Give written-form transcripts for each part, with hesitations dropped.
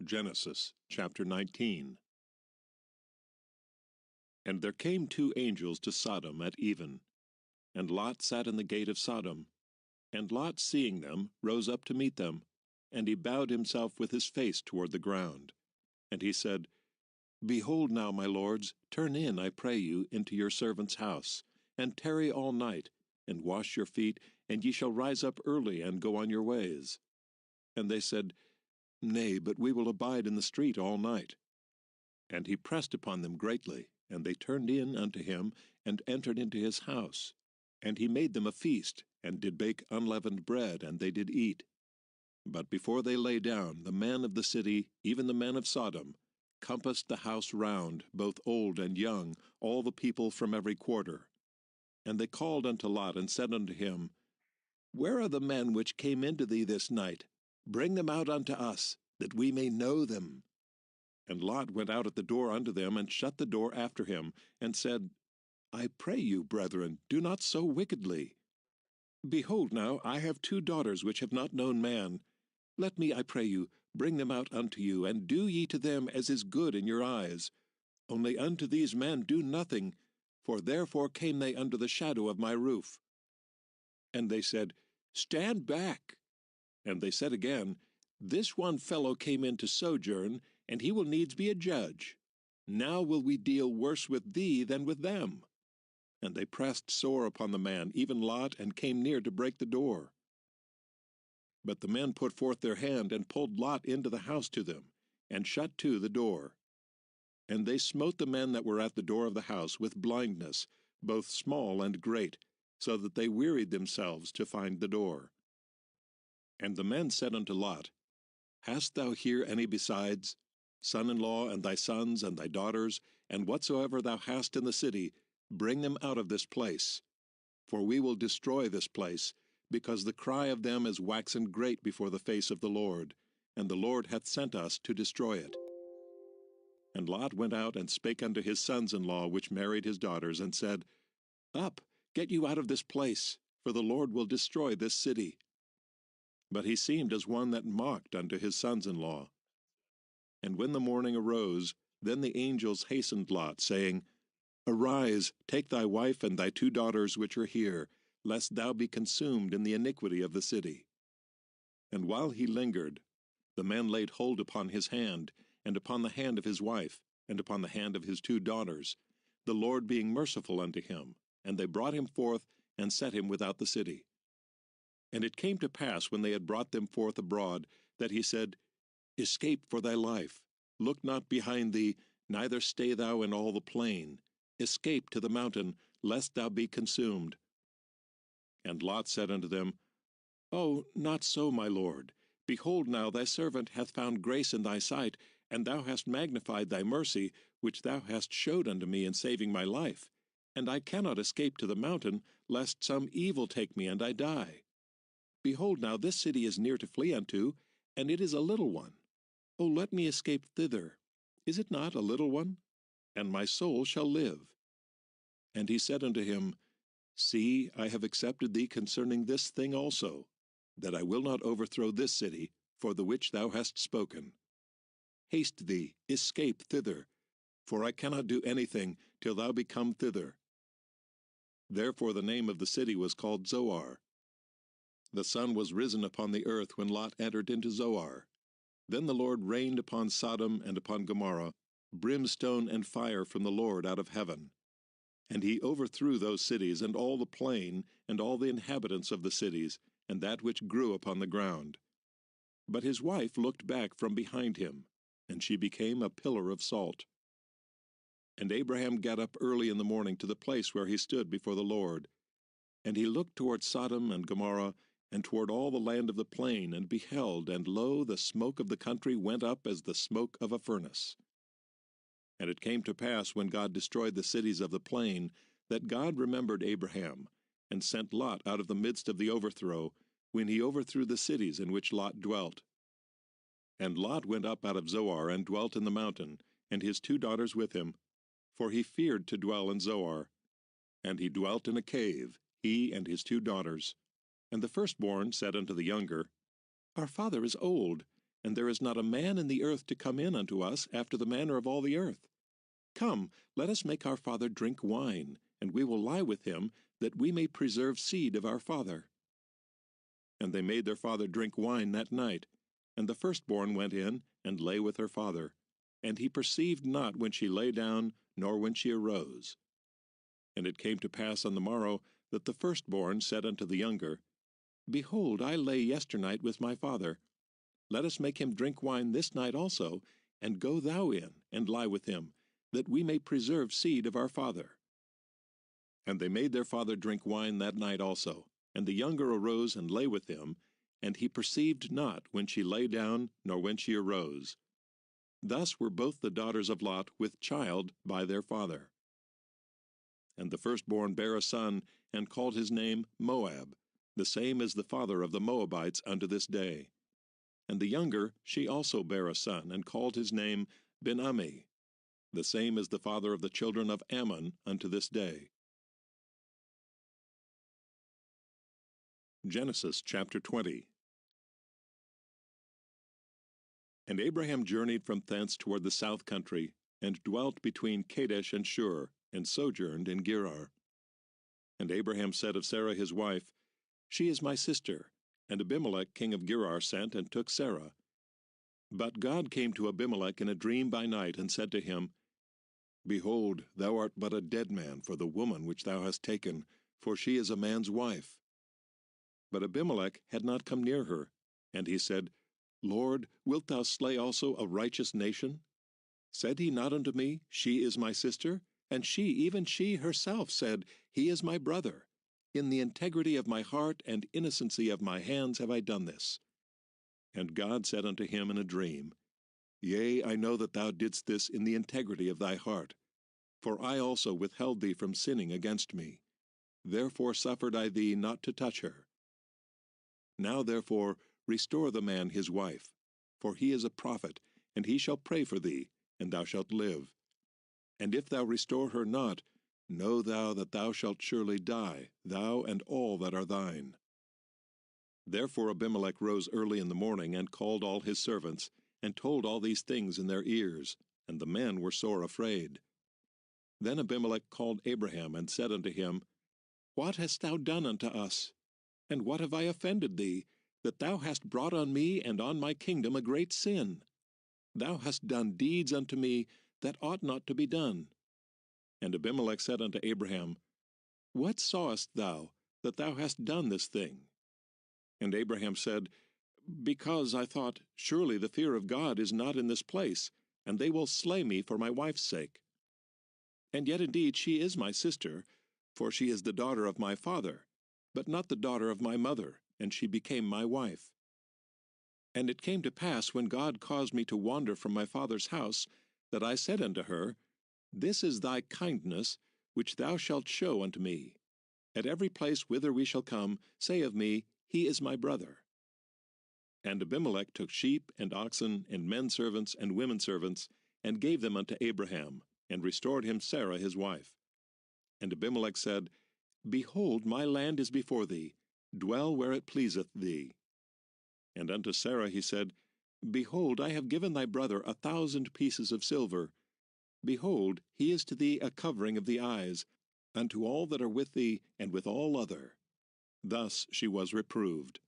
Genesis chapter 19. And there came 2 angels to Sodom at even, and Lot sat in the gate of Sodom. And Lot, seeing them, rose up to meet them, and he bowed himself with his face toward the ground. And he said, Behold now, my lords, turn in, I pray you, into your servant's house, and tarry all night, and wash your feet, and ye shall rise up early, and go on your ways. And they said, Nay, but we will abide in the street all night. And he pressed upon them greatly, and they turned in unto him, and entered into his house. And he made them a feast, and did bake unleavened bread, and they did eat. But before they lay down, the men of the city, even the men of Sodom, compassed the house round, both old and young, all the people from every quarter. And they called unto Lot, and said unto him, Where are the men which came into thee this night? Bring them out unto us, that we may know them. And Lot went out at the door unto them, and shut the door after him, and said, I pray you, brethren, do not so wickedly. Behold now, I have 2 daughters which have not known man. Let me, I pray you, bring them out unto you, and do ye to them as is good in your eyes. Only unto these men do nothing, for therefore came they under the shadow of my roof. And they said, Stand back. And they said again, This one fellow came in to sojourn, and he will needs be a judge. Now will we deal worse with thee than with them. And they pressed sore upon the man, even Lot, and came near to break the door. But the men put forth their hand, and pulled Lot into the house to them, and shut to the door. And they smote the men that were at the door of the house with blindness, both small and great, so that they wearied themselves to find the door. And the men said unto Lot, Hast thou here any besides, son-in-law, and thy sons, and thy daughters, and whatsoever thou hast in the city, bring them out of this place. For we will destroy this place, because the cry of them is waxen great before the face of the Lord, and the Lord hath sent us to destroy it. And Lot went out and spake unto his sons-in-law, which married his daughters, and said, Up, get you out of this place, for the Lord will destroy this city. But he seemed as one that mocked unto his sons-in-law. And when the morning arose, then the angels hastened Lot, saying, Arise, take thy wife and thy 2 daughters which are here, lest thou be consumed in the iniquity of the city. And while he lingered, the men laid hold upon his hand, and upon the hand of his wife, and upon the hand of his 2 daughters, the Lord being merciful unto him, and they brought him forth, and set him without the city. And it came to pass, when they had brought them forth abroad, that he said, Escape for thy life, look not behind thee, neither stay thou in all the plain. Escape to the mountain, lest thou be consumed. And Lot said unto them, Oh, not so, my lord. Behold now, thy servant hath found grace in thy sight, and thou hast magnified thy mercy, which thou hast showed unto me in saving my life. And I cannot escape to the mountain, lest some evil take me, and I die. Behold now, this city is near to flee unto, and it is a little one. O let me escape thither. Is it not a little one? And my soul shall live. And he said unto him, See, I have accepted thee concerning this thing also, that I will not overthrow this city, for the which thou hast spoken. Haste thee, escape thither, for I cannot do anything till thou be come thither. Therefore the name of the city was called Zoar. The sun was risen upon the earth when Lot entered into Zoar. Then the Lord rained upon Sodom and upon Gomorrah brimstone and fire from the Lord out of heaven. And he overthrew those cities, and all the plain, and all the inhabitants of the cities, and that which grew upon the ground. But his wife looked back from behind him, and she became a pillar of salt. And Abraham got up early in the morning to the place where he stood before the Lord. And he looked toward Sodom and Gomorrah, and toward all the land of the plain, and beheld, and lo, the smoke of the country went up as the smoke of a furnace. And it came to pass, when God destroyed the cities of the plain, that God remembered Abraham, and sent Lot out of the midst of the overthrow, when he overthrew the cities in which Lot dwelt. And Lot went up out of Zoar, and dwelt in the mountain, and his 2 daughters with him, for he feared to dwell in Zoar. And he dwelt in a cave, he and his 2 daughters. And the firstborn said unto the younger, Our father is old, and there is not a man in the earth to come in unto us after the manner of all the earth. Come, let us make our father drink wine, and we will lie with him, that we may preserve seed of our father. And they made their father drink wine that night. And the firstborn went in, and lay with her father. And he perceived not when she lay down, nor when she arose. And it came to pass on the morrow, that the firstborn said unto the younger, Behold, I lay yesternight with my father. Let us make him drink wine this night also, and go thou in, and lie with him, that we may preserve seed of our father. And they made their father drink wine that night also. And the younger arose and lay with him, and he perceived not when she lay down, nor when she arose. Thus were both the daughters of Lot with child by their father. And the firstborn bare a son, and called his name Moab. The same is the father of the Moabites unto this day. And the younger, she also bare a son, and called his name Ben-Ammi. The same is the father of the children of Ammon unto this day. Genesis chapter 20. And Abraham journeyed from thence toward the south country, and dwelt between Kadesh and Shur, and sojourned in Gerar. And Abraham said of Sarah his wife, She is my sister. And Abimelech king of Gerar sent and took Sarah. But God came to Abimelech in a dream by night, and said to him, Behold, thou art but a dead man for the woman which thou hast taken, for she is a man's wife. But Abimelech had not come near her. And he said, Lord, wilt thou slay also a righteous nation? Said he not unto me, She is my sister? And she, even she herself, said, He is my brother. In the integrity of my heart and innocency of my hands have I done this. And God said unto him in a dream, Yea, I know that thou didst this in the integrity of thy heart. For I also withheld thee from sinning against me. Therefore suffered I thee not to touch her. Now therefore restore the man his wife, for he is a prophet, and he shall pray for thee, and thou shalt live. And if thou restore her not, know thou that thou shalt surely die, thou and all that are thine. Therefore Abimelech rose early in the morning, and called all his servants, and told all these things in their ears, and the men were sore afraid. Then Abimelech called Abraham, and said unto him, What hast thou done unto us? And what have I offended thee, that thou hast brought on me and on my kingdom a great sin? Thou hast done deeds unto me that ought not to be done. And Abimelech said unto Abraham, What sawest thou, that thou hast done this thing? And Abraham said, Because I thought, Surely the fear of God is not in this place, and they will slay me for my wife's sake. And yet indeed she is my sister, for she is the daughter of my father, but not the daughter of my mother, and she became my wife. And it came to pass, when God caused me to wander from my father's house, that I said unto her, This is thy kindness, which thou shalt show unto me. At every place whither we shall come, say of me, He is my brother. And Abimelech took sheep and oxen, and men servants and women servants, and gave them unto Abraham, and restored him Sarah his wife. And Abimelech said, Behold, my land is before thee, dwell where it pleaseth thee. And unto Sarah he said, Behold, I have given thy brother 1,000 pieces of silver. Behold, he is to thee a covering of the eyes, unto all that are with thee, and with all other. Thus she was reproved.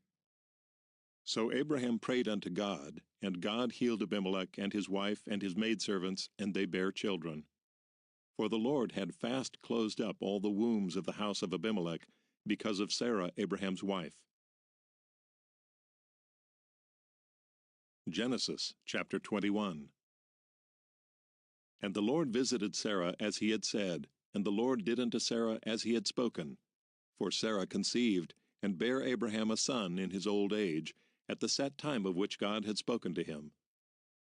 So Abraham prayed unto God, and God healed Abimelech and his wife and his maidservants, and they bare children. For the Lord had fast closed up all the wombs of the house of Abimelech, because of Sarah Abraham's wife. Genesis chapter 21. And the Lord visited Sarah as he had said, and the Lord did unto Sarah as he had spoken. For Sarah conceived, and bare Abraham a son in his old age, at the set time of which God had spoken to him.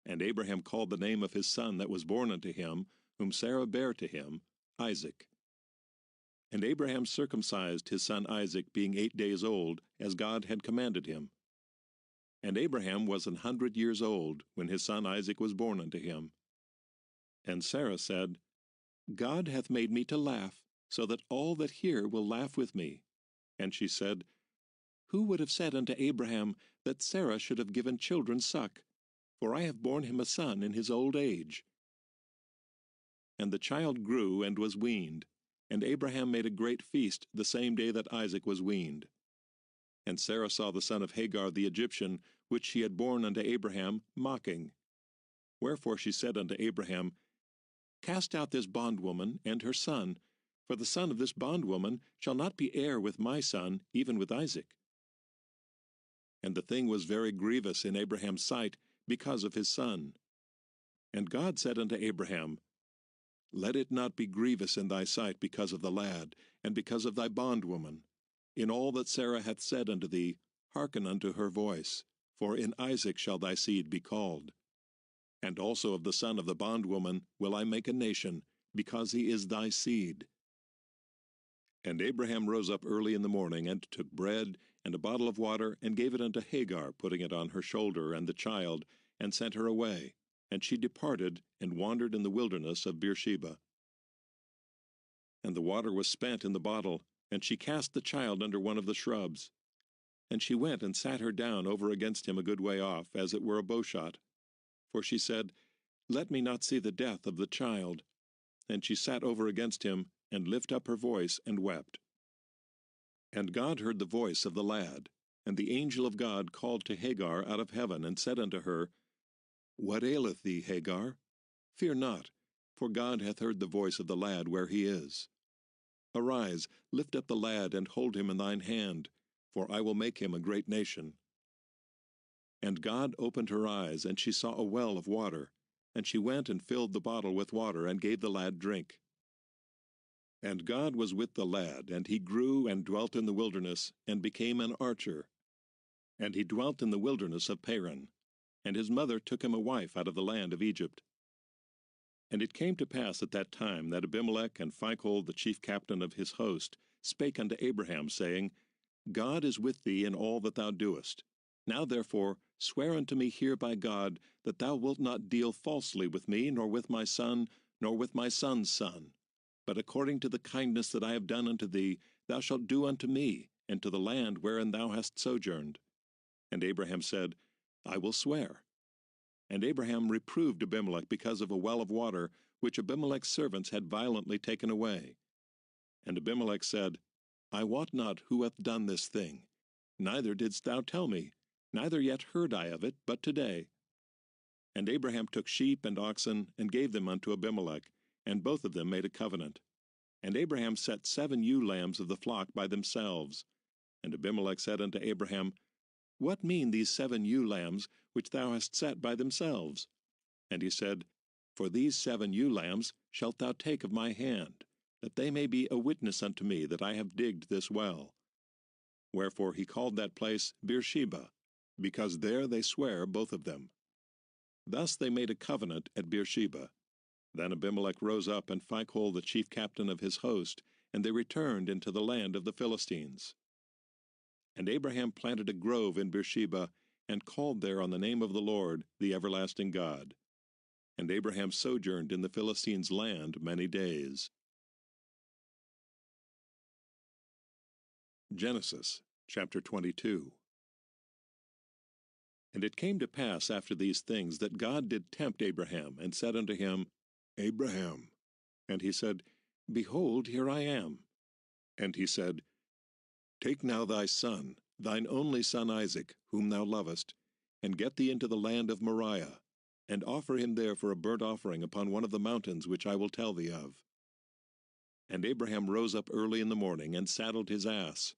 And Abraham called the name of his son that was born unto him, whom Sarah bare to him, Isaac. And Abraham circumcised his son Isaac, being 8 days old, as God had commanded him. And Abraham was 100 years old, when his son Isaac was born unto him. And Sarah said, God hath made me to laugh, so that all that hear will laugh with me. And she said, Who would have said unto Abraham that Sarah should have given children suck, for I have borne him a son in his old age. And the child grew and was weaned, and Abraham made a great feast the same day that Isaac was weaned. And Sarah saw the son of Hagar the Egyptian, which she had borne unto Abraham, mocking. Wherefore she said unto Abraham, Cast out this bondwoman and her son, for the son of this bondwoman shall not be heir with my son, even with Isaac. And the thing was very grievous in Abraham's sight because of his son. And God said unto Abraham, Let it not be grievous in thy sight because of the lad, and because of thy bondwoman. In all that Sarah hath said unto thee, hearken unto her voice, for in Isaac shall thy seed be called. And also of the son of the bondwoman will I make a nation, because he is thy seed. And Abraham rose up early in the morning, and took bread, and a bottle of water, and gave it unto Hagar, putting it on her shoulder, and the child, and sent her away. And she departed, and wandered in the wilderness of Beersheba. And the water was spent in the bottle, and she cast the child under one of the shrubs. And she went and sat her down over against him a good way off, as it were a bowshot. For she said, Let me not see the death of the child. And she sat over against him, and lifted up her voice, and wept. And God heard the voice of the lad. And the angel of God called to Hagar out of heaven, and said unto her, What aileth thee, Hagar? Fear not, for God hath heard the voice of the lad where he is. Arise, lift up the lad, and hold him in thine hand, for I will make him a great nation. And God opened her eyes, and she saw a well of water. And she went and filled the bottle with water, and gave the lad drink. And God was with the lad, and he grew and dwelt in the wilderness, and became an archer. And he dwelt in the wilderness of Paran. And his mother took him a wife out of the land of Egypt. And it came to pass at that time that Abimelech and Phicol the chief captain of his host spake unto Abraham, saying, God is with thee in all that thou doest. Now therefore swear unto me here by God, that thou wilt not deal falsely with me, nor with my son, nor with my son's son. But according to the kindness that I have done unto thee, thou shalt do unto me, and to the land wherein thou hast sojourned. And Abraham said, I will swear. And Abraham reproved Abimelech because of a well of water, which Abimelech's servants had violently taken away. And Abimelech said, I wot not who hath done this thing, neither didst thou tell me, neither yet heard I of it, but today. And Abraham took sheep and oxen, and gave them unto Abimelech, and both of them made a covenant. And Abraham set 7 ewe lambs of the flock by themselves. And Abimelech said unto Abraham, What mean these 7 ewe lambs, which thou hast set by themselves? And he said, For these 7 ewe lambs shalt thou take of my hand, that they may be a witness unto me that I have digged this well. Wherefore he called that place Beersheba, because there they sware both of them. Thus they made a covenant at Beersheba. Then Abimelech rose up, and Phicol the chief captain of his host, and they returned into the land of the Philistines. And Abraham planted a grove in Beersheba, and called there on the name of the Lord, the everlasting God. And Abraham sojourned in the Philistines' land many days. Genesis chapter 22. And it came to pass after these things that God did tempt Abraham, and said unto him, Abraham. And he said, Behold, here I am. And he said, Take now thy son, thine only son Isaac, whom thou lovest, and get thee into the land of Moriah, and offer him there for a burnt offering upon one of the mountains which I will tell thee of. And Abraham rose up early in the morning, and saddled his ass,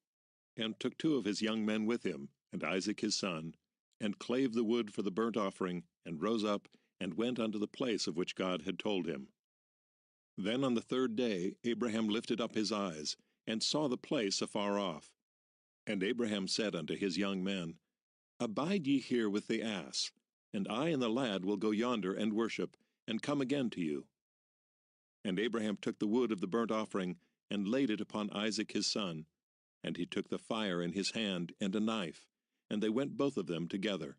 and took 2 of his young men with him, and Isaac his son, and clave the wood for the burnt offering, and rose up, and went unto the place of which God had told him. Then on the 3rd day Abraham lifted up his eyes, and saw the place afar off. And Abraham said unto his young men, Abide ye here with the ass, and I and the lad will go yonder and worship, and come again to you. And Abraham took the wood of the burnt offering, and laid it upon Isaac his son, and he took the fire in his hand, and a knife, and they went both of them together.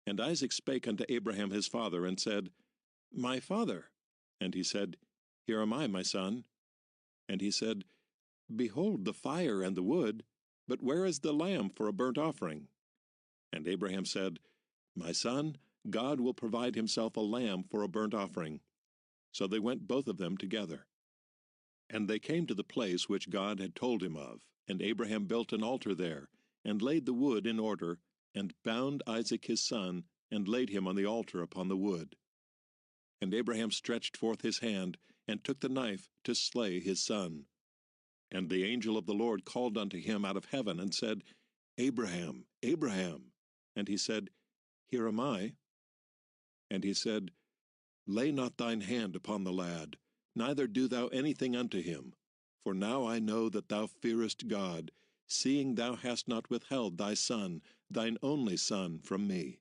And Isaac spake unto Abraham his father, and said, My father. And he said, Here am I, my son. And he said, Behold the fire and the wood, but where is the lamb for a burnt offering? And Abraham said, My son, God will provide himself a lamb for a burnt offering. So they went both of them together. And they came to the place which God had told him of, and Abraham built an altar there, and laid the wood in order, and bound Isaac his son, and laid him on the altar upon the wood. And Abraham stretched forth his hand, and took the knife to slay his son. And the angel of the Lord called unto him out of heaven, and said, Abraham, Abraham. And he said, Here am I. And he said, Lay not thine hand upon the lad, neither do thou anything unto him. For now I know that thou fearest God, seeing thou hast not withheld thy son, thine only son, from me.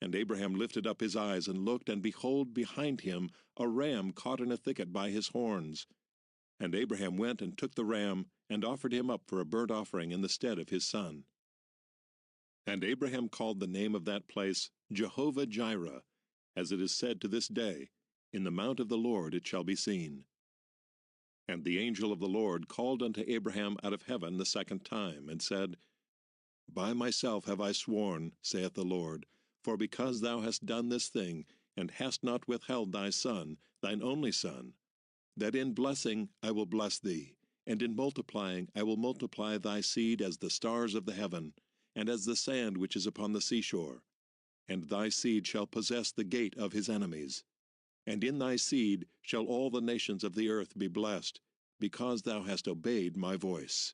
And Abraham lifted up his eyes and looked, and behold, behind him a ram caught in a thicket by his horns. And Abraham went and took the ram, and offered him up for a burnt offering in the stead of his son. And Abraham called the name of that place Jehovah-Jireh, as it is said to this day, In the mount of the Lord it shall be seen. And the angel of the Lord called unto Abraham out of heaven the second time, and said, By myself have I sworn, saith the Lord, for because thou hast done this thing, and hast not withheld thy son, thine only son, that in blessing I will bless thee, and in multiplying I will multiply thy seed as the stars of the heaven, and as the sand which is upon the seashore. And thy seed shall possess the gate of his enemies. And in thy seed shall all the nations of the earth be blessed, because thou hast obeyed my voice.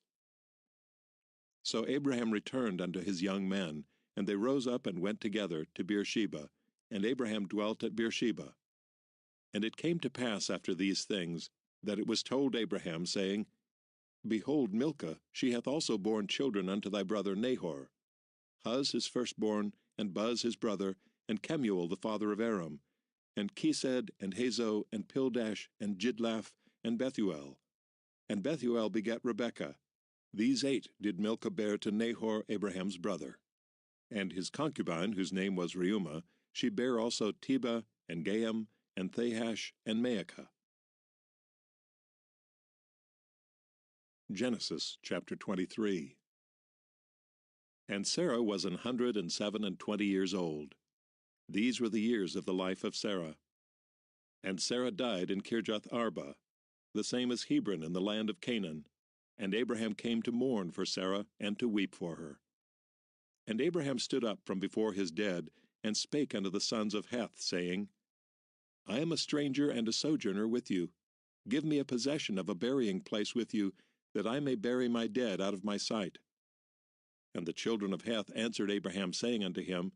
So Abraham returned unto his young men, and they rose up and went together to Beersheba, and Abraham dwelt at Beersheba. And it came to pass after these things, that it was told Abraham, saying, Behold, Milcah, she hath also borne children unto thy brother Nahor, Huz his firstborn, and Buz his brother, and Kemuel the father of Aram, and Chesed, and Hazo, and Pildash, and Jidlaph, and Bethuel. And Bethuel begat Rebekah. These 8 did Milcah bear to Nahor Abraham's brother. And his concubine, whose name was Reumah, she bare also Tebah, and Gaam, and Thahash, and Maacah. Genesis chapter 23. And Sarah was 127 years old. These were the years of the life of Sarah. And Sarah died in Kirjath Arba, the same as Hebron in the land of Canaan. And Abraham came to mourn for Sarah, and to weep for her. And Abraham stood up from before his dead, and spake unto the sons of Heth, saying, I am a stranger and a sojourner with you. Give me a possession of a burying place with you, that I may bury my dead out of my sight. And the children of Heth answered Abraham, saying unto him,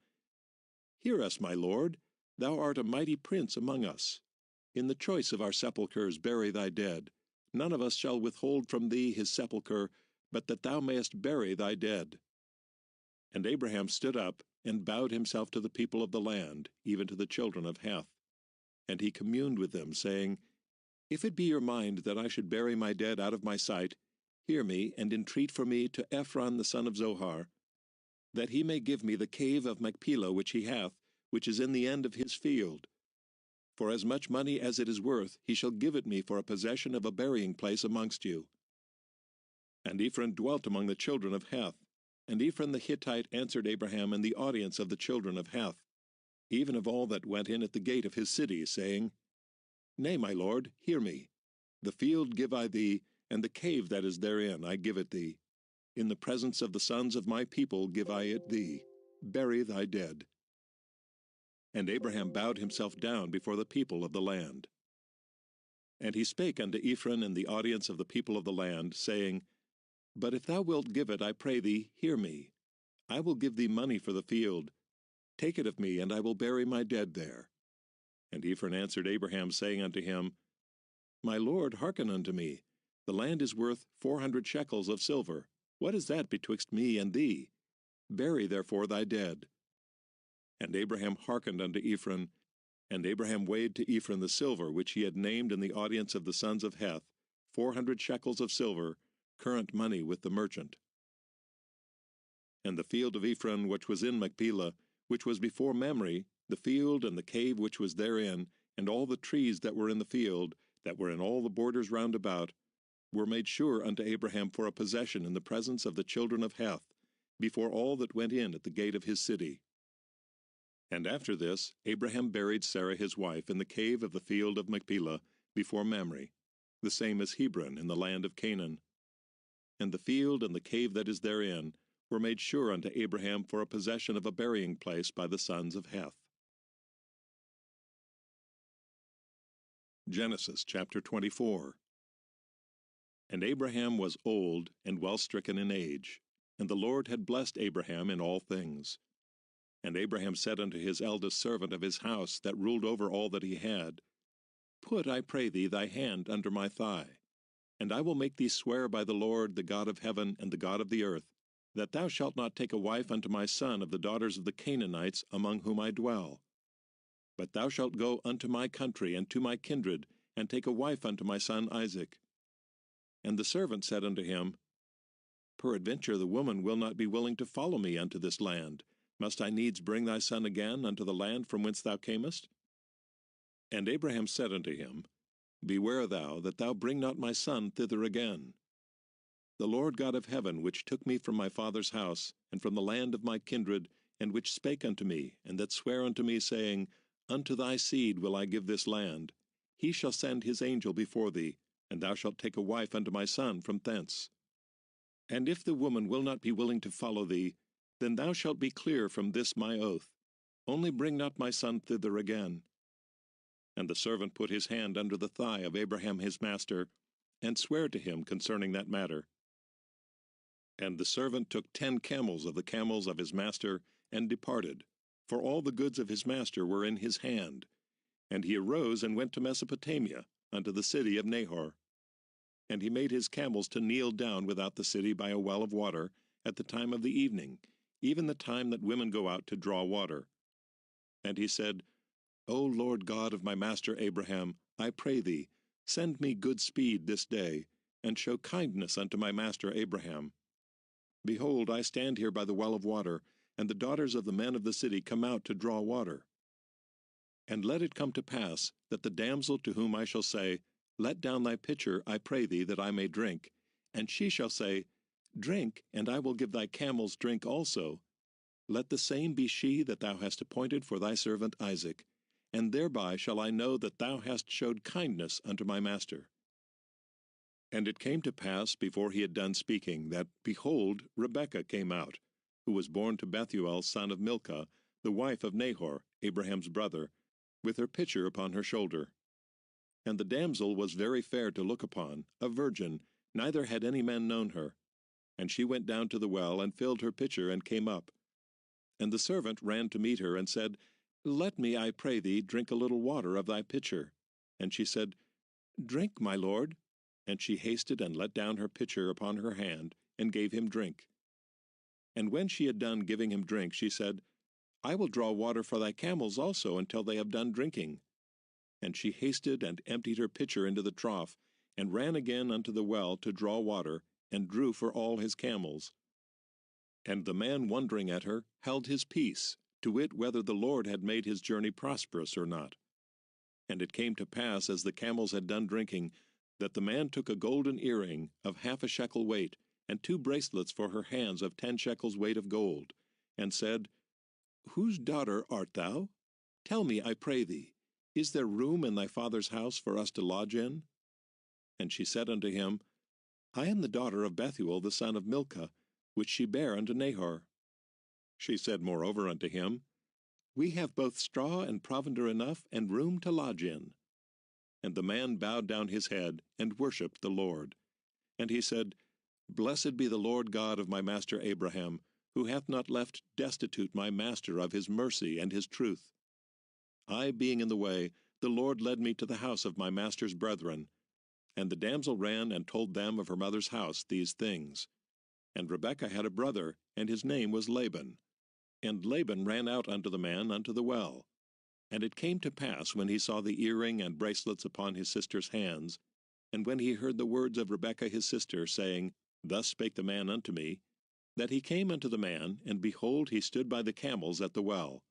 Hear us, my lord, thou art a mighty prince among us. In the choice of our sepulchres bury thy dead. None of us shall withhold from thee his sepulchre, but that thou mayest bury thy dead. And Abraham stood up, and bowed himself to the people of the land, even to the children of Heth. And he communed with them, saying, If it be your mind that I should bury my dead out of my sight, hear me, and entreat for me to Ephron the son of Zohar, that he may give me the cave of Machpelah which he hath, which is in the end of his field. For as much money as it is worth, he shall give it me for a possession of a burying place amongst you. And Ephron dwelt among the children of Heth. And Ephron the Hittite answered Abraham in the audience of the children of Heth, even of all that went in at the gate of his city, saying, Nay, my lord, hear me. The field give I thee, and the cave that is therein I give it thee. In the presence of the sons of my people give I it thee. Bury thy dead. And Abraham bowed himself down before the people of the land. And he spake unto Ephron in the audience of the people of the land, saying, But if thou wilt give it, I pray thee, hear me. I will give thee money for the field. Take it of me, and I will bury my dead there. And Ephron answered Abraham, saying unto him, My lord, hearken unto me. The land is worth 400 shekels of silver. What is that betwixt me and thee? Bury therefore thy dead. And Abraham hearkened unto Ephron, and Abraham weighed to Ephron the silver which he had named in the audience of the sons of Heth, 400 shekels of silver, current money with the merchant. And the field of Ephron which was in Machpelah, which was before Mamre, the field and the cave which was therein, and all the trees that were in the field, that were in all the borders round about, were made sure unto Abraham for a possession in the presence of the children of Heth, before all that went in at the gate of his city. And after this Abraham buried Sarah his wife in the cave of the field of Machpelah before Mamre, the same as Hebron in the land of Canaan. And the field and the cave that is therein were made sure unto Abraham for a possession of a burying place by the sons of Heth. Genesis chapter 24. And Abraham was old and well stricken in age, and the Lord had blessed Abraham in all things. And Abraham said unto his eldest servant of his house, that ruled over all that he had, Put, I pray thee, thy hand under my thigh, and I will make thee swear by the Lord, the God of heaven and the God of the earth, that thou shalt not take a wife unto my son of the daughters of the Canaanites among whom I dwell. But thou shalt go unto my country and to my kindred, and take a wife unto my son Isaac. And the servant said unto him, Peradventure the woman will not be willing to follow me unto this land. Must I needs bring thy son again unto the land from whence thou camest? And Abraham said unto him, Beware thou that thou bring not my son thither again. The Lord God of heaven, which took me from my father's house, and from the land of my kindred, and which spake unto me, and that sware unto me, saying, Unto thy seed will I give this land, he shall send his angel before thee, and thou shalt take a wife unto my son from thence. And if the woman will not be willing to follow thee, then thou shalt be clear from this my oath. Only bring not my son thither again. And the servant put his hand under the thigh of Abraham his master, and sware to him concerning that matter. And the servant took 10 camels of the camels of his master, and departed, for all the goods of his master were in his hand. And he arose and went to Mesopotamia, unto the city of Nahor. And he made his camels to kneel down without the city by a well of water, at the time of the evening, even the time that women go out to draw water. And he said, O Lord God of my master Abraham, I pray thee, send me good speed this day, and show kindness unto my master Abraham. Behold, I stand here by the well of water, and the daughters of the men of the city come out to draw water. And let it come to pass, that the damsel to whom I shall say, Let down thy pitcher, I pray thee, that I may drink, and she shall say, Drink, and I will give thy camels drink also. Let the same be she that thou hast appointed for thy servant Isaac, and thereby shall I know that thou hast showed kindness unto my master. And it came to pass, before he had done speaking, that, behold, Rebekah came out, who was born to Bethuel son of Milcah, the wife of Nahor, Abraham's brother, with her pitcher upon her shoulder. And the damsel was very fair to look upon, a virgin, neither had any man known her. And she went down to the well, and filled her pitcher, and came up. And the servant ran to meet her, and said, Let me, I pray thee, drink a little water of thy pitcher. And she said, Drink, my lord. And she hasted and let down her pitcher upon her hand, and gave him drink. And when she had done giving him drink, she said, I will draw water for thy camels also, until they have done drinking. And she hasted and emptied her pitcher into the trough, and ran again unto the well to draw water, and drew for all his camels. And the man, wondering at her, held his peace, to wit whether the Lord had made his journey prosperous or not. And it came to pass, as the camels had done drinking, that the man took a golden earring of 1/2 shekel weight, and 2 bracelets for her hands of 10 shekels weight of gold, and said, Whose daughter art thou? Tell me, I pray thee, is there room in thy father's house for us to lodge in? And she said unto him, I am the daughter of Bethuel the son of Milcah, which she bare unto Nahor. She said moreover unto him, We have both straw and provender enough, and room to lodge in. And the man bowed down his head, and worshipped the Lord. And he said, Blessed be the Lord God of my master Abraham, who hath not left destitute my master of his mercy and his truth. I being in the way, the Lord led me to the house of my master's brethren. And the damsel ran and told them of her mother's house these things. And Rebekah had a brother, and his name was Laban. And Laban ran out unto the man unto the well. And it came to pass, when he saw the earring and bracelets upon his sister's hands, and when he heard the words of Rebekah his sister, saying, Thus spake the man unto me, that he came unto the man, and behold, he stood by the camels at the well.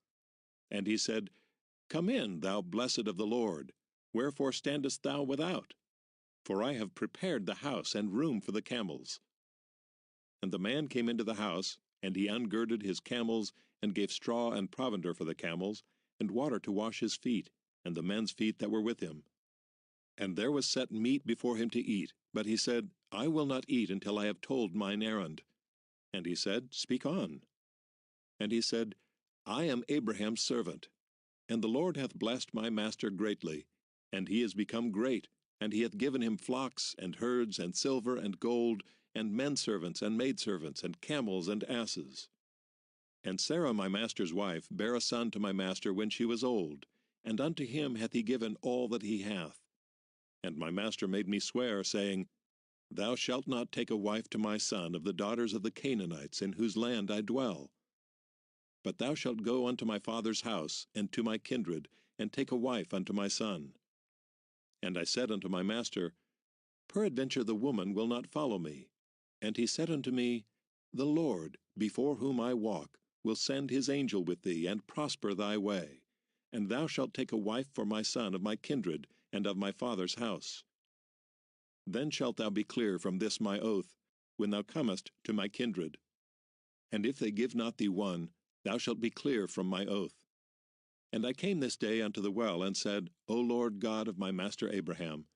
And he said, Come in, thou blessed of the Lord. Wherefore standest thou without? For I have prepared the house and room for the camels. And the man came into the house, And he ungirded his camels, and gave straw and provender for the camels, and water to wash his feet, and the men's feet that were with him. And there was set meat before him to eat, but he said, I will not eat until I have told mine errand. And he said, Speak on. And he said, I am Abraham's servant, and the Lord hath blessed my master greatly, and he is become great, and he hath given him flocks, and herds, and silver, and gold, and menservants, and maidservants, and camels, and asses. And Sarah my master's wife bare a son to my master when she was old, and unto him hath he given all that he hath. And my master made me swear, saying, Thou shalt not take a wife to my son of the daughters of the Canaanites, in whose land I dwell. But thou shalt go unto my father's house, and to my kindred, and take a wife unto my son. And I said unto my master, Peradventure the woman will not follow me. And he said unto me, The Lord, before whom I walk, will send his angel with thee, and prosper thy way. And thou shalt take a wife for my son of my kindred, and of my father's house. Then shalt thou be clear from this my oath, when thou comest to my kindred. And if they give not thee one, thou shalt be clear from my oath. And I came this day unto the well, and said, O Lord God of my master Abraham,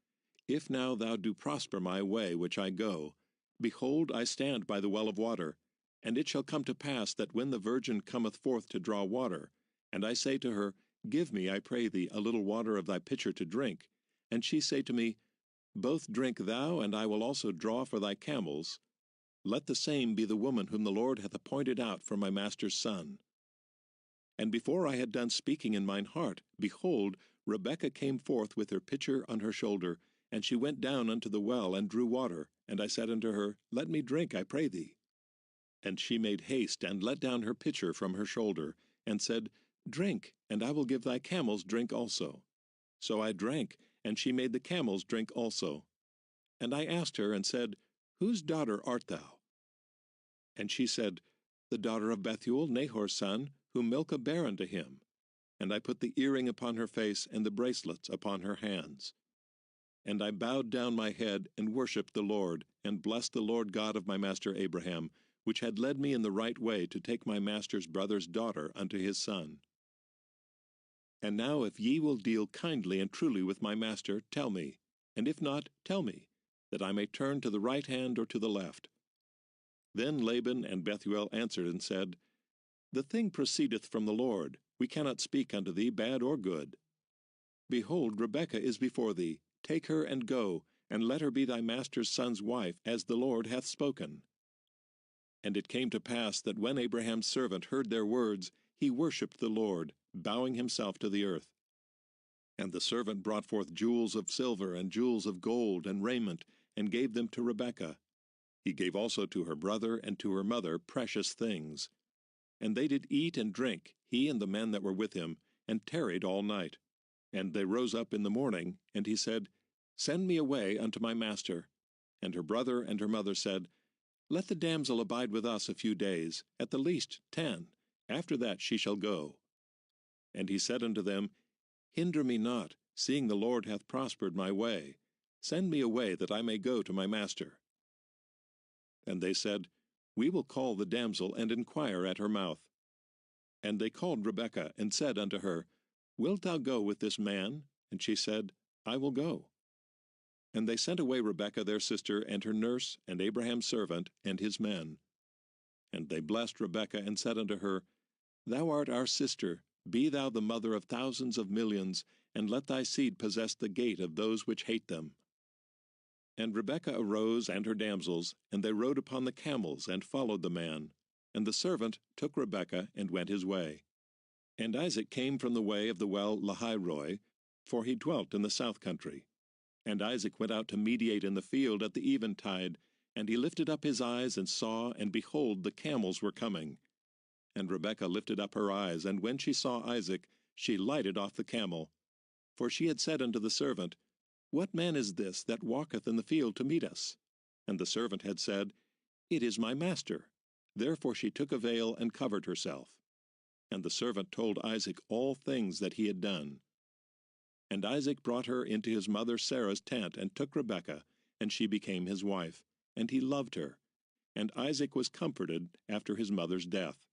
if now thou do prosper my way which I go, behold, I stand by the well of water, and it shall come to pass that when the virgin cometh forth to draw water, and I say to her, Give me, I pray thee, a little water of thy pitcher to drink, and she say to me, Both drink thou, and I will also draw for thy camels, let the same be the woman whom the Lord hath appointed out for my master's son. And before I had done speaking in mine heart, behold, Rebekah came forth with her pitcher on her shoulder, and she went down unto the well, and drew water. And I said unto her, Let me drink, I pray thee. And she made haste, and let down her pitcher from her shoulder, and said, Drink, and I will give thy camels drink also. So I drank, and she made the camels drink also. And I asked her, and said, Whose daughter art thou? And she said, The daughter of Bethuel, Nahor's son, whom Milcah bare unto him. And I put the earring upon her face, and the bracelets upon her hands. And I bowed down my head, and worshipped the Lord, and blessed the Lord God of my master Abraham, which had led me in the right way to take my master's brother's daughter unto his son. And now if ye will deal kindly and truly with my master, tell me, and if not, tell me, that I may turn to the right hand or to the left. Then Laban and Bethuel answered and said, The thing proceedeth from the Lord. We cannot speak unto thee bad or good. Behold, Rebekah is before thee. Take her and go, and let her be thy master's son's wife, as the Lord hath spoken. And it came to pass that when Abraham's servant heard their words, he worshipped the Lord, bowing himself to the earth. And the servant brought forth jewels of silver and jewels of gold and raiment, and gave them to Rebekah. He gave also to her brother and to her mother precious things. And they did eat and drink, he and the men that were with him, and tarried all night. And they rose up in the morning, and he said, Send me away unto my master. And her brother and her mother said, Let the damsel abide with us a few days, at the least 10. After that she shall go. And he said unto them, Hinder me not, seeing the Lord hath prospered my way. Send me away, that I may go to my master. And they said, We will call the damsel, and inquire at her mouth. And they called Rebekah, and said unto her, Wilt thou go with this man? And she said, I will go. And they sent away Rebekah their sister, and her nurse, and Abraham's servant, and his men. And they blessed Rebekah, and said unto her, Thou art our sister, be thou the mother of thousands of millions, and let thy seed possess the gate of those which hate them. And Rebekah arose, and her damsels, and they rode upon the camels, and followed the man. And the servant took Rebekah, and went his way. And Isaac came from the way of the well Lahairoi, for he dwelt in the south country. And Isaac went out to mediate in the field at the eventide, and he lifted up his eyes, and saw, and behold, the camels were coming. And Rebekah lifted up her eyes, and when she saw Isaac, she lighted off the camel. For she had said unto the servant, What man is this that walketh in the field to meet us? And the servant had said, It is my master. Therefore she took a veil, and covered herself. And the servant told Isaac all things that he had done. And Isaac brought her into his mother Sarah's tent, and took Rebekah, and she became his wife. And he loved her. and Isaac was comforted after his mother's death.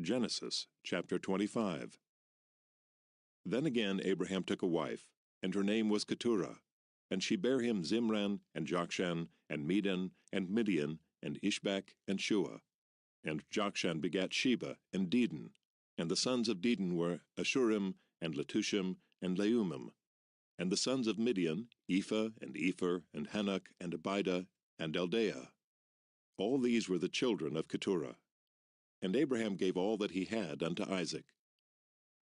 Genesis chapter 25. Then again Abraham took a wife, and her name was Keturah, and she bare him Zimran, and Jokshan, and Medan, and Midian, and Ishbak, and Shua. And Jokshan begat Sheba, and Dedan. And the sons of Dedan were Ashurim, and Letushim, and Leumim. And the sons of Midian, Ephah, and Epher, and Hanok, and Abidah, and Eldaah. All these were the children of Keturah. And Abraham gave all that he had unto Isaac.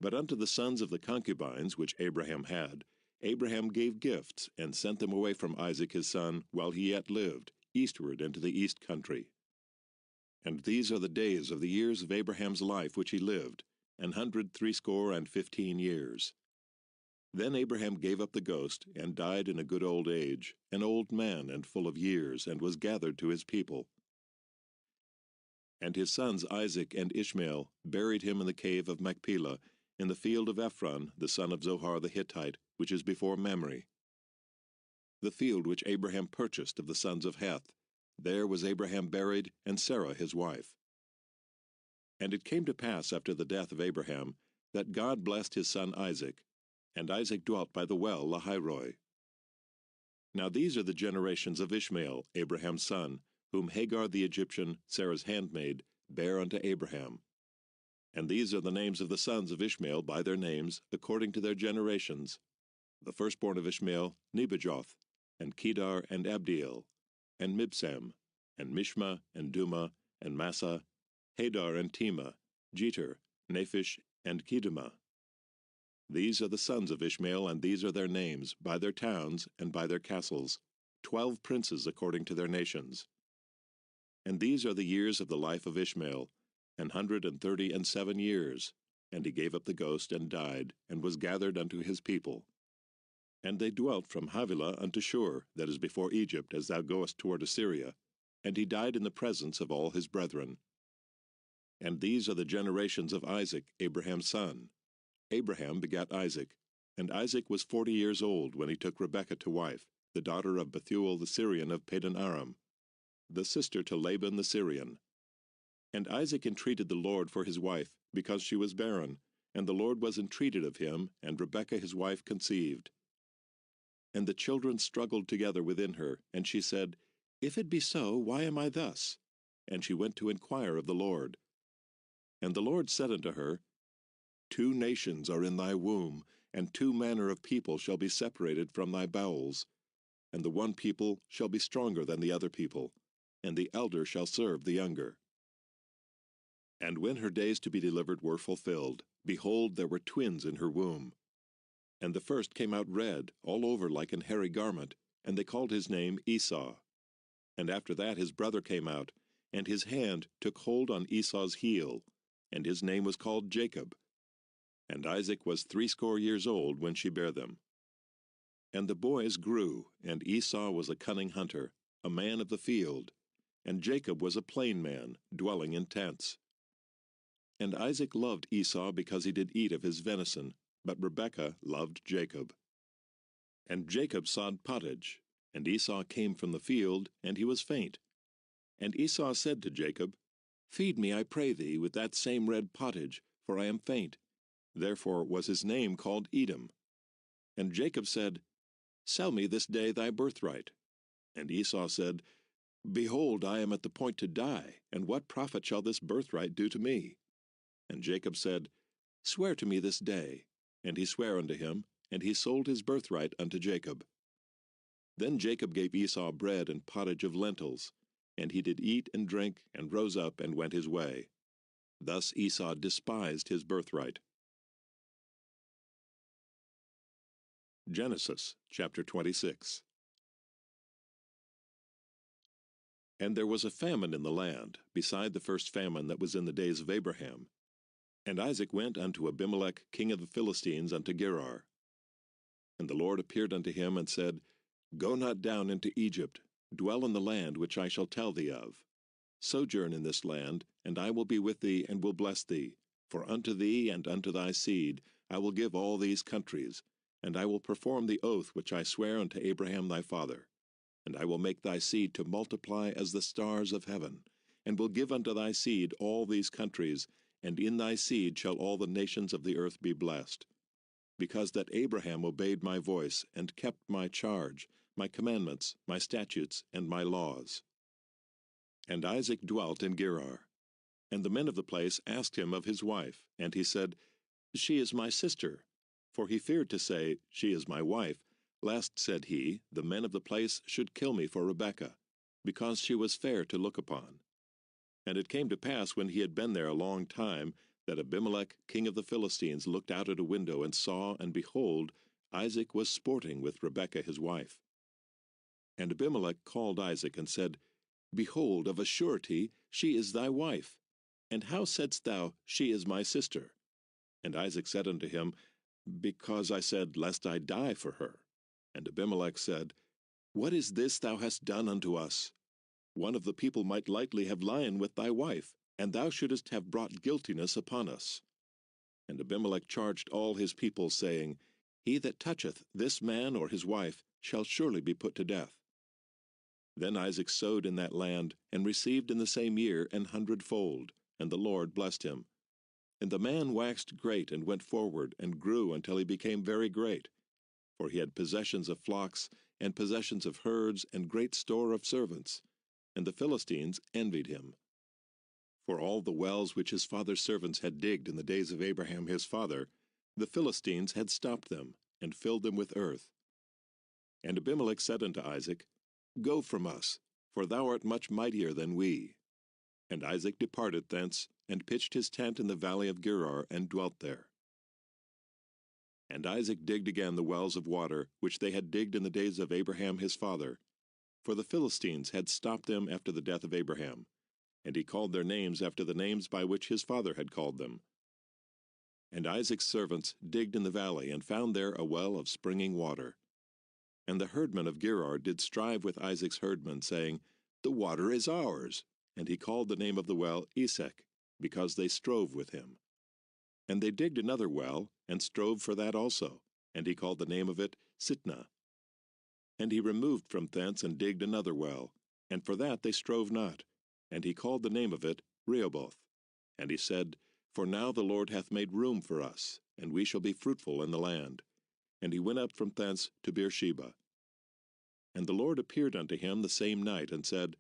But unto the sons of the concubines which Abraham had, Abraham gave gifts, and sent them away from Isaac his son, while he yet lived, eastward into the east country. And these are the days of the years of Abraham's life which he lived, 160 years. Then Abraham gave up the ghost, and died in a good old age, an old man and full of years, and was gathered to his people. And his sons Isaac and Ishmael buried him in the cave of Machpelah, in the field of Ephron, the son of Zohar the Hittite, which is before Mamre. The field which Abraham purchased of the sons of Heth, there was Abraham buried, and Sarah his wife. And it came to pass after the death of Abraham, that God blessed his son Isaac, and Isaac dwelt by the well Lahairoi. Now these are the generations of Ishmael, Abraham's son, whom Hagar the Egyptian, Sarah's handmaid, bare unto Abraham. And these are the names of the sons of Ishmael by their names, according to their generations. The firstborn of Ishmael, Nebajoth, and Kedar, and Abdiel, and Mibsam, and Mishma, and Duma, and Massa, Hadar, and Tema, Jeter, Naphish, and Kedemah. These are the sons of Ishmael, and these are their names, by their towns, and by their castles, 12 princes according to their nations. And these are the years of the life of Ishmael, 137 years, and he gave up the ghost, and died, and was gathered unto his people. And they dwelt from Havilah unto Shur, that is before Egypt, as thou goest toward Assyria, and he died in the presence of all his brethren. And these are the generations of Isaac, Abraham's son. Abraham begat Isaac, and Isaac was 40 years old when he took Rebekah to wife, the daughter of Bethuel the Syrian of Padan Aram, the sister to Laban the Syrian. And Isaac entreated the Lord for his wife, because she was barren, and the Lord was entreated of him, and Rebekah his wife conceived. And the children struggled together within her, and she said, If it be so, why am I thus? And she went to inquire of the Lord. And the Lord said unto her, 2 nations are in thy womb, and 2 manner of people shall be separated from thy bowels. And the one people shall be stronger than the other people, and the elder shall serve the younger. And when her days to be delivered were fulfilled, behold, there were twins in her womb. And the first came out red, all over like an hairy garment, and they called his name Esau. And after that his brother came out, and his hand took hold on Esau's heel, and his name was called Jacob. And Isaac was 80 years old when she bare them. And the boys grew, and Esau was a cunning hunter, a man of the field, and Jacob was a plain man, dwelling in tents. And Isaac loved Esau because he did eat of his venison, but Rebekah loved Jacob. And Jacob sawed pottage, and Esau came from the field, and he was faint. And Esau said to Jacob, Feed me, I pray thee, with that same red pottage, for I am faint. Therefore was his name called Edom. And Jacob said, Sell me this day thy birthright. And Esau said, Behold, I am at the point to die, and what profit shall this birthright do to me? And Jacob said, Swear to me this day. And he sware unto him, and he sold his birthright unto Jacob. Then Jacob gave Esau bread and pottage of lentils, and he did eat and drink, and rose up and went his way. Thus Esau despised his birthright. Genesis chapter 26. And there was a famine in the land, beside the first famine that was in the days of Abraham. And Isaac went unto Abimelech king of the Philistines unto Gerar. And the Lord appeared unto him, and said, Go not down into Egypt, dwell in the land which I shall tell thee of. Sojourn in this land, and I will be with thee, and will bless thee. For unto thee and unto thy seed I will give all these countries, and I will perform the oath which I sware unto Abraham thy father. And I will make thy seed to multiply as the stars of heaven, and will give unto thy seed all these countries, and in thy seed shall all the nations of the earth be blessed. Because that Abraham obeyed my voice, and kept my charge, my commandments, my statutes, and my laws. And Isaac dwelt in Gerar. And the men of the place asked him of his wife, and he said, She is my sister. For he feared to say, She is my wife, lest, said he, the men of the place should kill me for Rebekah, because she was fair to look upon. And it came to pass, when he had been there a long time, that Abimelech king of the Philistines looked out at a window, and saw, and behold, Isaac was sporting with Rebekah his wife. And Abimelech called Isaac, and said, Behold, of a surety she is thy wife. And how saidst thou, She is my sister? And Isaac said unto him, Because I said, Lest I die for her. And Abimelech said, What is this thou hast done unto us? One of the people might lightly have lain with thy wife, and thou shouldest have brought guiltiness upon us. And Abimelech charged all his people, saying, He that toucheth this man or his wife shall surely be put to death. Then Isaac sowed in that land, and received in the same year 100-fold, and the Lord blessed him. And the man waxed great, and went forward, and grew until he became very great. For he had possessions of flocks, and possessions of herds, and great store of servants. And the Philistines envied him. For all the wells which his father's servants had digged in the days of Abraham his father, the Philistines had stopped them, and filled them with earth. And Abimelech said unto Isaac, Go from us, for thou art much mightier than we. And Isaac departed thence, and pitched his tent in the valley of Gerar, and dwelt there. And Isaac digged again the wells of water, which they had digged in the days of Abraham his father. For the Philistines had stopped them after the death of Abraham, and he called their names after the names by which his father had called them. And Isaac's servants digged in the valley, and found there a well of springing water. And the herdmen of Gerar did strive with Isaac's herdmen, saying, The water is ours. And he called the name of the well Esek, because they strove with him. And they digged another well, and strove for that also, and he called the name of it Sitnah. And he removed from thence, and digged another well, and for that they strove not, and he called the name of it Rehoboth. And he said, For now the Lord hath made room for us, and we shall be fruitful in the land. And he went up from thence to Beersheba. And the Lord appeared unto him the same night, and said,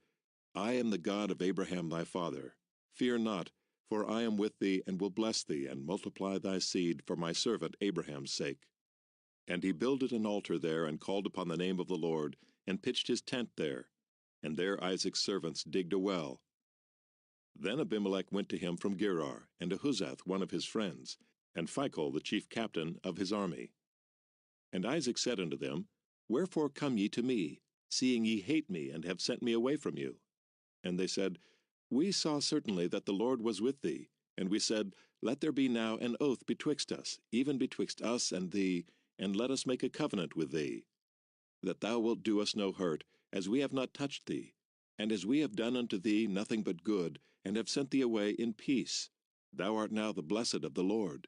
I am the God of Abraham thy father. Fear not, for I am with thee, and will bless thee, and multiply thy seed for my servant Abraham's sake. And he builded an altar there, and called upon the name of the Lord, and pitched his tent there. And there Isaac's servants digged a well. Then Abimelech went to him from Gerar, and Ahuzath one of his friends, and Phicol the chief captain of his army. And Isaac said unto them, Wherefore come ye to me, seeing ye hate me, and have sent me away from you? And they said, We saw certainly that the Lord was with thee, and we said, Let there be now an oath betwixt us, even betwixt us and thee, and let us make a covenant with thee, that thou wilt do us no hurt, as we have not touched thee, and as we have done unto thee nothing but good, and have sent thee away in peace. Thou art now the blessed of the Lord.